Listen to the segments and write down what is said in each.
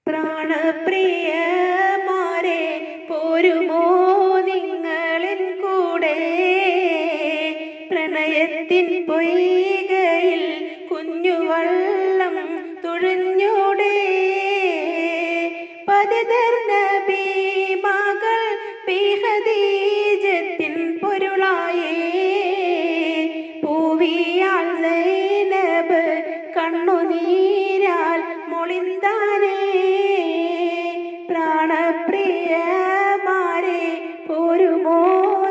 പ്രാണപ്രിയമാരെ പോരുമോ നിങ്ങളിൻ കൂടെ? പ്രണയത്തിൻ പൊയ്കയിൽ കുഞ്ഞുവള്ളം തുഴഞ്ഞൂടെ? പതിതർ നബി മകൾ ഖദീജത്തിൻ പൊരുളായേ പൂവിയാൽ സൈനബ് കണ്ണുനീരാൽ മൊളിന്താനേ. പ്രാണപ്രിയമാരെ പോരുമോ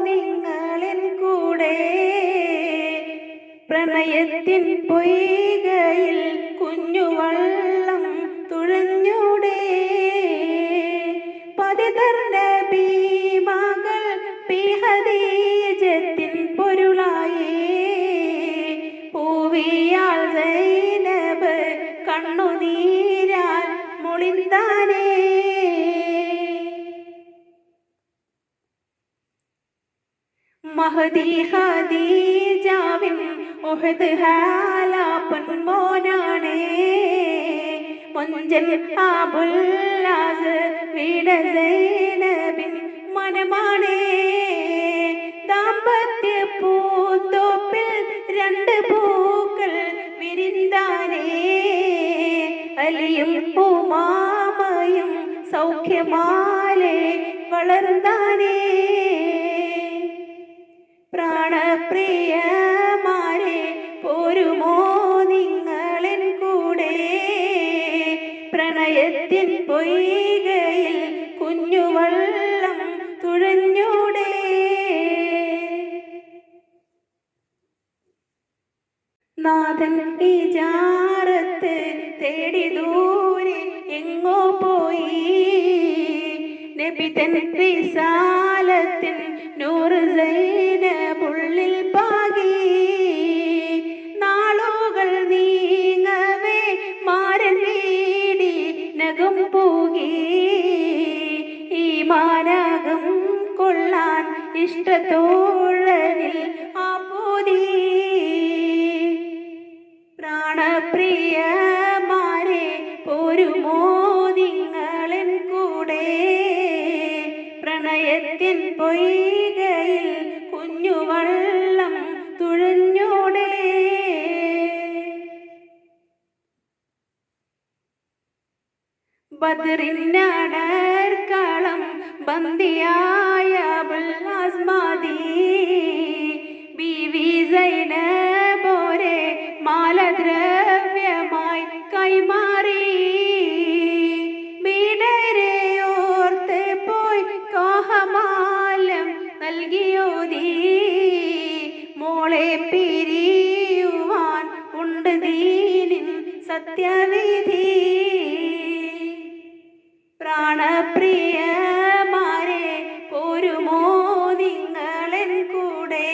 നിങ്ങളിൻ കൂടെ? പ്രണയത്തിൻ പൊയ്കയിൽ കുഞ്ഞുവള്ളം തുഴഞ്ഞൂടെ? പതിതർ നബി മകൾ ഖദീജത്തിൻ പൊരുളായേ പൂവിയാൽ സൈനബ് കണ്ണുനീരാൽ മൊളിന്താനേ. മഹദി ഖദീജാവിൻ ഉഹദ് ഹാലാപ്പൻ മോനാണേ. മൊഞ്ചൻ അബുല്ലാസ് വീട സൈനബിൻ മനമാണേ. ദാമ്പത്യ പൂന്തോപ്പിൽ രണ്ട് പൂക്കൾ വിരിന്താനേ. അലിയും ഉമാമയും സൗഖ്യമാലെ വളർന്നാനേ. പ്രാണപ്രിയമാരെ പോരുമോ നിങ്ങളിൻ കൂടെ? പ്രണയത്തിൻ പൊയ്കയിൽ കുഞ്ഞുവള്ളം തുഴഞ്ഞൂടെ? നാഥൻ ഇജാറത്ത് തേടി ദൂരെ എങ്ങോ പോയി. നബി തൻ റിസാലത്തിൻ നൂറ് സൈനബുള്ളിൽ പാകി. നാളുകൾ നീങ്ങവേ മാരൻ വീടി നഖം പോകി. ഈ മാനകം കൊള്ളാൻ ഇഷ്ടത്തോഴനിൽ ആ പൂതി. പ്രാണപ്രിയമാരെ പോരുമോ നിങ്ങളിൻ കൂടെ? പ്രണയത്തിൻ പൊയ്കയിൽ കുഞ്ഞുവള്ളം തുഴഞ്ഞൂടെ? ബദറിനടർക്കളം ബന്ദിയായ അബുൽ അസ്മാദി ബീവി സൈനബോരെ മാലദ്രവ്യമായി കൈമാറി. ബീഡരെയോർത്ത് പോയി കാഹമാലം നൽകിയോതി. മോളെ പിരിയുവാൻ ഉണ്ട് ദീനിൻ സത്യവിധി. പ്രാണപ്രിയമാരെ പോരുമോ നിങ്ങളിൻ കൂടെ?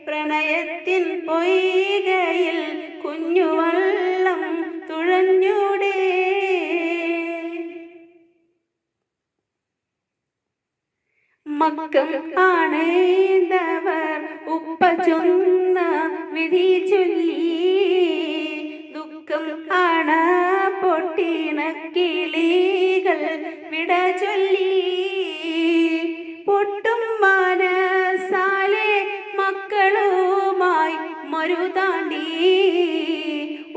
പ്രണയത്തിൻ പൊയ്കയിൽ കുഞ്ഞുവള്ളം തുഴഞ്ഞൂടെ? മക്കം ആണേന്തവർ ഉപ്പ ചൊന്ന വിധി ചൊല്ലി. ദുഃഖം ആണ പൊട്ടിണ കിളികൾ വിട ചൊല്ലി. പൊട്ടും മനസാലെ മക്കളുമായി മരുതാണ്ടി.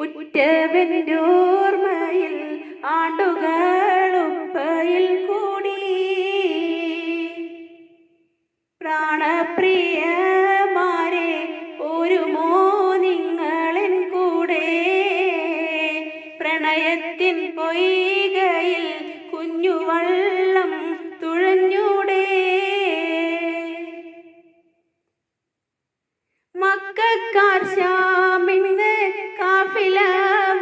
ഉറ്റവൻ്റെ ഓർമ്മയിൽ ആണ്ടുകളുപ്പയിൽ കൂടി. പ്രാണപ്രിയമാരെ പോരുമോ നിങ്ങളിൻ കൂടെ? പ്രണയത്തിൻ പൊയ്കയിൽ കുഞ്ഞുവള്ളം തുഴഞ്ഞൂടെ? മക്കക്കാർ ശാമിന്ന് കാഫില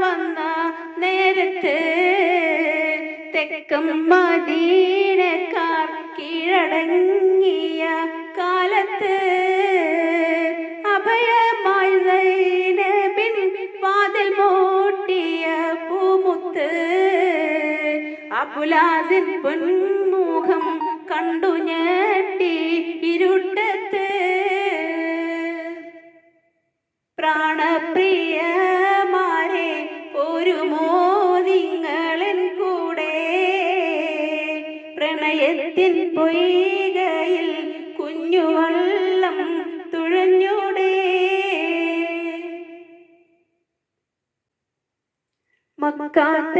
വന്ന നേരത്ത് തെക്കം മദീനക്കാർ കീഴടങ്ങിയ കാലത്ത് അഭയമായി സൈനബിൻ വാതിൽ മോട്ടിയ പൂമുത്ത്. അബുലാസിൻ പൊന്മുഖം കണ്ടു ഞെട്ടി ഇരുട്ടത്ത്. പ്രാണപ്രിയമാരെ പോരുമോ നിങ്ങളിൻ പ്രണയത്തിൻ പൊയ്കയിൽ കുഞ്ഞുവള്ളം തുഴഞ്ഞൂടെ. മക്കാത്തെരുവിലുറക്കെ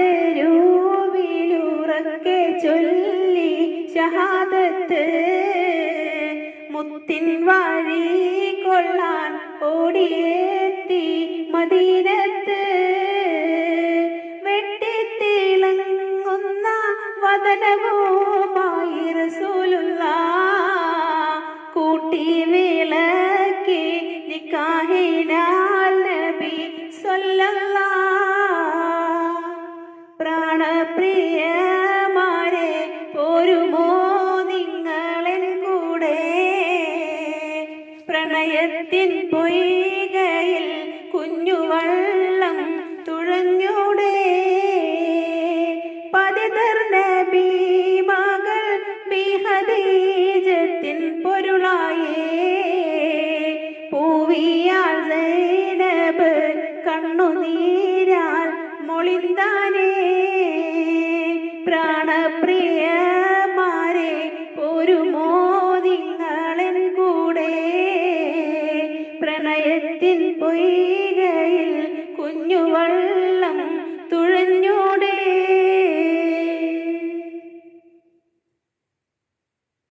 ചൊല്ലി ഷഹാദത്ത്, മുത്തിൻ വഴി കൊള്ളാൻ ഓടിയെത്തി മദീനത്ത്. വെട്ടിത്തിളങ്ങുന്ന വദനവുമായി റസൂലുള്ളാഹ് കൂട്ടി വിളക്കി നിക്കാഹിനാൽ നബി സ്വല്ലല്ലാഹ്. പ്രാണപ്രിയമാരെ പോരുമോ നിങ്ങളെൻ കൂടെ, പ്രണയത്തിൻ പൊയ്കയിൽ കുഞ്ഞുവള്ളം തുഴഞ്ഞൂടെ. പതിതർ നബി മകൾ ബി ഖദീജത്തിൻ പൊരുളായേ, പൂവിയാൽ സൈനബ് കണ്ണുനീരാൽ മൊളിന്താനേ. പ്രാണപ്രിയമാരെ പോരുമോ